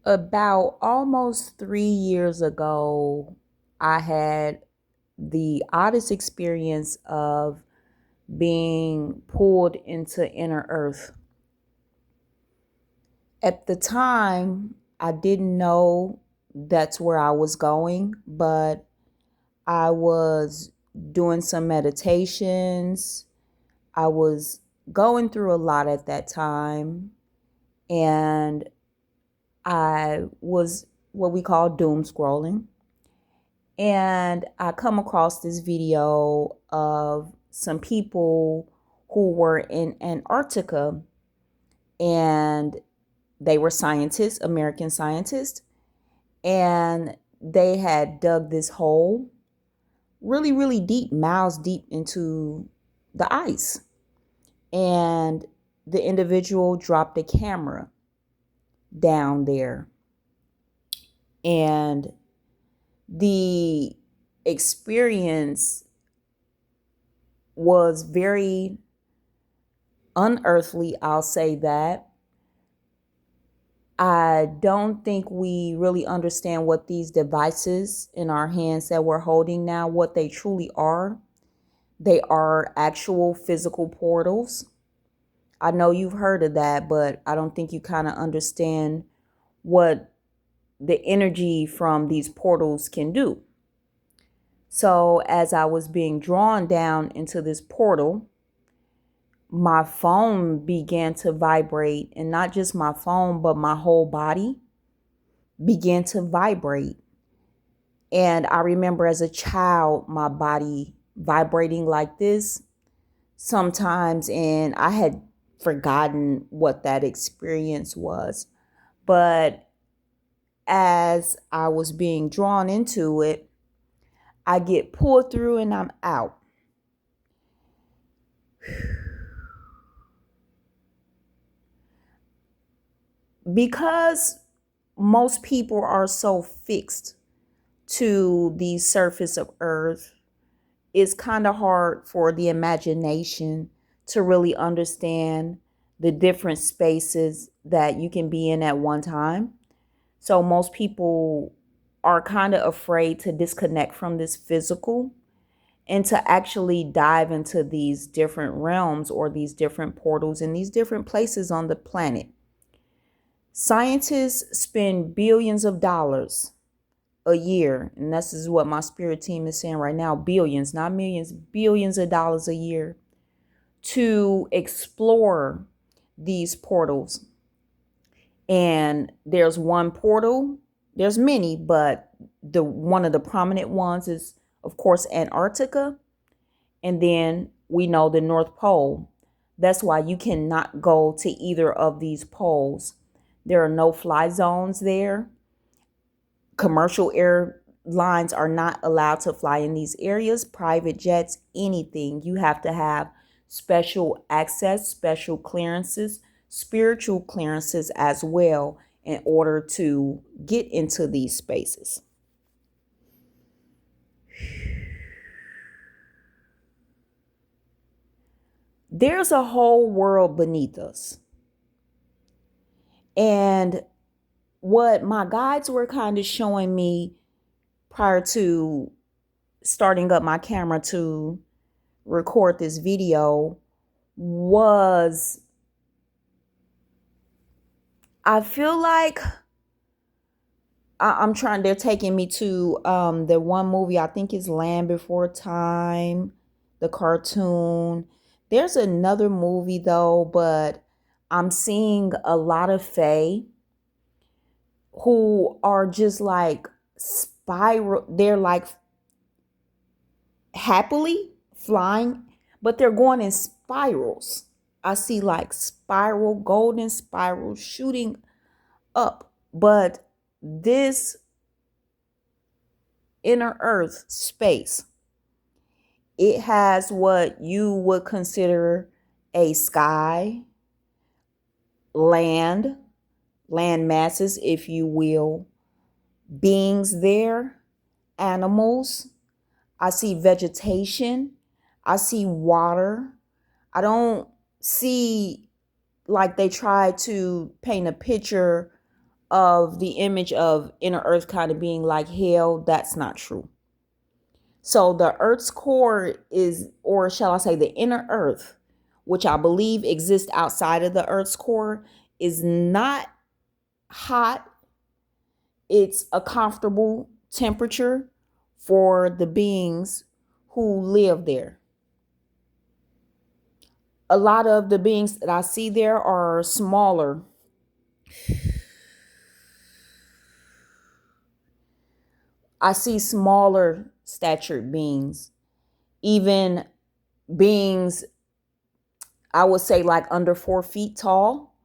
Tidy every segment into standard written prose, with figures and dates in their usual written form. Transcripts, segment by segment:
About almost 3 years ago, I had the oddest experience of being pulled into inner earth. At the time, I didn't know that's where I was going, but I was doing some meditations. I was going through a lot at that time, and I was what we call doom scrolling. And I come across this video of some people who were in Antarctica, and they were scientists, American scientists, and they had dug this hole really, really deep, miles deep into the ice. And the individual dropped a camera down there. And the experience was very unearthly, I'll say that. I don't think we really understand what these devices in our hands that we're holding now, what they truly are. They are actual physical portals. I know you've heard of that, but I don't think you kind of understand what the energy from these portals can do. So, as I was being drawn down into this portal, my phone began to vibrate, and not just my phone, but my whole body began to vibrate. And I remember as a child, my body vibrating like this sometimes, and I had forgotten what that experience was. But as I was being drawn into it, I get pulled through and I'm out. Because most people are so fixed to the surface of Earth, it's kind of hard for the imagination to really understand the different spaces that you can be in at one time. So most people are kind of afraid to disconnect from this physical and to actually dive into these different realms or these different portals and these different places on the planet. Scientists spend billions of dollars a year, and this is what my spirit team is saying right now: billions, not millions, billions of dollars a year to explore these portals. And there's one portal, there's many, but the one of the prominent ones is, of course, Antarctica. And then we know the North Pole. That's why you cannot go to either of these poles. There are no fly zones there. Commercial airlines are not allowed to fly in these areas, private jets, anything. You have to have special access, special clearances, spiritual clearances as well in order to get into these spaces. There's a whole world beneath us. And what my guides were kind of showing me prior to starting up my camera to record this video was, I feel like I'm trying, they're taking me to the one movie, I think is Land Before Time, the cartoon. There's another movie though, but I'm seeing a lot of fae who are just like spiral, they're like happily flying, but they're going in spirals. I see like spiral, golden spiral shooting up. But this inner earth space, it has what you would consider a sky, land, land masses, if you will, beings there, animals. I see vegetation. I see water. I don't see like they try to paint a picture of the image of inner earth kind of being like hell, that's not true. So the earth's core is, or shall I say the inner earth, which I believe exists outside of the earth's core, is not hot. It's a comfortable temperature for the beings who live there. A lot of the beings that I see there are smaller. I see smaller statured beings, even beings, I would say like under 4 feet tall,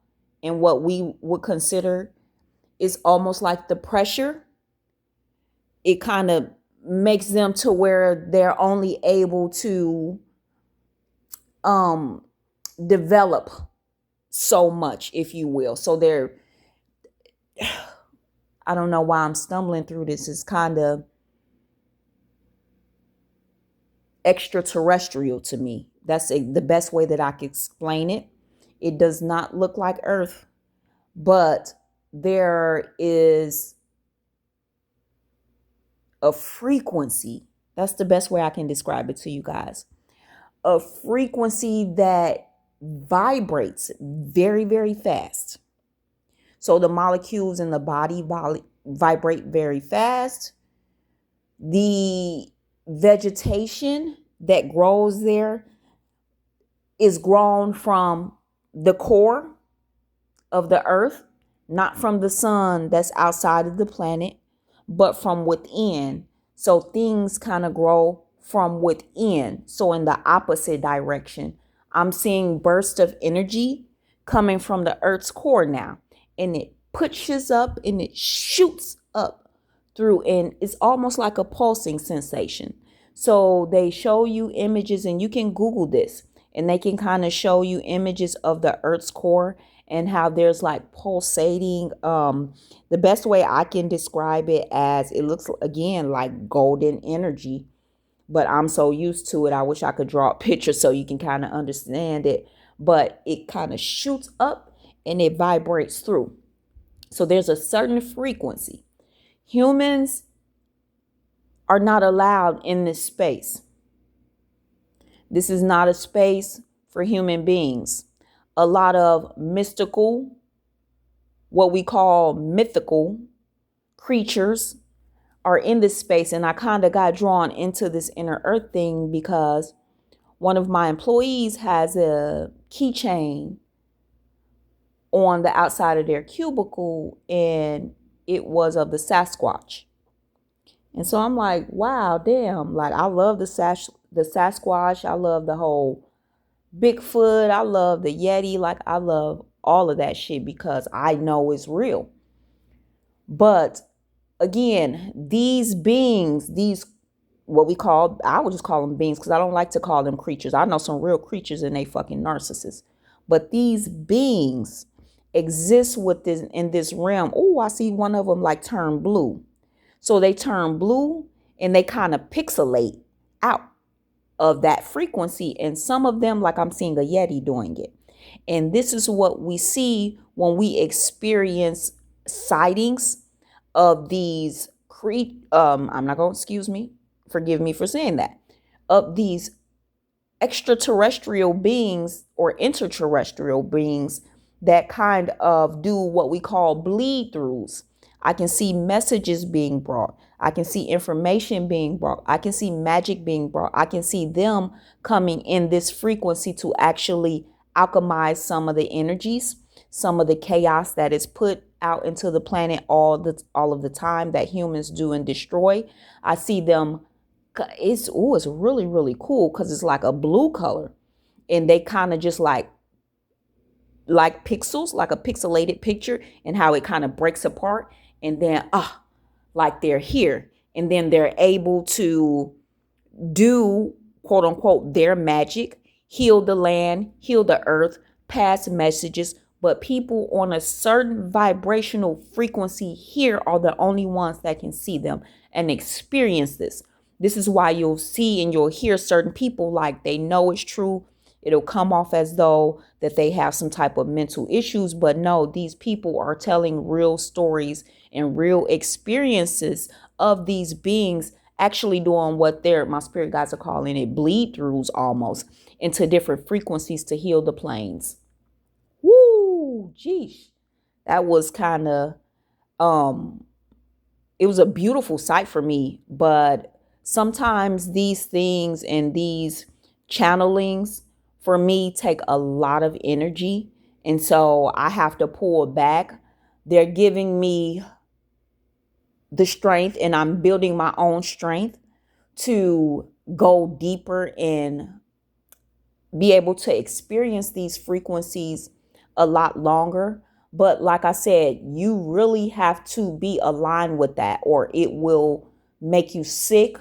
and what we would consider is almost like the pressure. It kind of makes them to where they're only able to develop so much, if you will. So they're, I don't know why I'm stumbling through this. It's kind of extraterrestrial to me. That's the best way that I can explain it. It does not look like Earth, but there is a frequency. That's the best way I can describe it to you guys. A frequency that vibrates very, very fast. So the molecules in the body vibrate very fast. The vegetation that grows there is grown from the core of the earth, not from the sun that's outside of the planet, but from within. So things kind of grow from within. So in the opposite direction, I'm seeing bursts of energy coming from the earth's core now, and it pushes up and it shoots up through, and it's almost like a pulsing sensation. So they show you images, and you can Google this, and they can kind of show you images of the earth's core and how there's like pulsating. The best way I can describe it, as it looks again like golden energy, but I'm so used to it, I wish I could draw a picture so you can kind of understand it. But it kind of shoots up and it vibrates through. So there's a certain frequency. Humans are not allowed in this space. This is not a space for human beings. A lot of mystical, what we call mythical creatures are in this space. And I kind of got drawn into this inner earth thing because one of my employees has a keychain on the outside of their cubicle, and it was of the Sasquatch. And so I'm like, wow, damn, like I love the Sasquatch. I love the whole Bigfoot. I love the Yeti. Like I love all of that shit because I know it's real. But again, these beings, these what we call, I would just call them beings because I don't like to call them creatures. I know some real creatures and they fucking narcissists. But these beings exist in this realm. Oh, I see one of them like turn blue. So they turn blue and they kind of pixelate out of that frequency. And some of them, like I'm seeing a Yeti doing it. And this is what we see when we experience sightings of these I'm not going to, forgive me for saying that, of these extraterrestrial beings or interterrestrial beings that kind of do what we call bleed throughs. I can see messages being brought. I can see information being brought. I can see magic being brought. I can see them coming in this frequency to actually alchemize some of the energies, some of the chaos that is put out into the planet all of the time that humans do and destroy. I see them. It's really, really cool because it's like a blue color, and they kind of just like pixels, like a pixelated picture, and how it kind of breaks apart, and then like they're here, and then they're able to do quote unquote their magic, heal the land, heal the earth, pass messages. But people on a certain vibrational frequency here are the only ones that can see them and experience this. This is why you'll see and you'll hear certain people like they know it's true. It'll come off as though that they have some type of mental issues, but no, these people are telling real stories and real experiences of these beings actually doing what my spirit guides are calling it bleed throughs, almost into different frequencies to heal the planes. Woo, geesh. That was kind of um it was a beautiful sight for me, but sometimes these things and these channelings for me take a lot of energy, and so I have to pull back. They're giving me the strength, and I'm building my own strength to go deeper and be able to experience these frequencies a lot longer. But like I said, you really have to be aligned with that, or it will make you sick.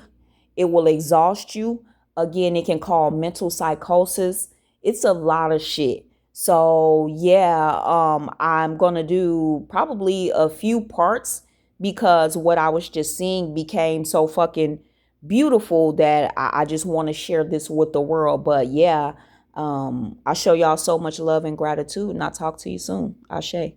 It will exhaust you. Again, it can cause mental psychosis. It's a lot of shit. So yeah, I'm gonna do probably a few parts because what I was just seeing became so fucking beautiful that I just want to share this with the world. But yeah, I show y'all so much love and gratitude, and I'll talk to you soon. Ashe.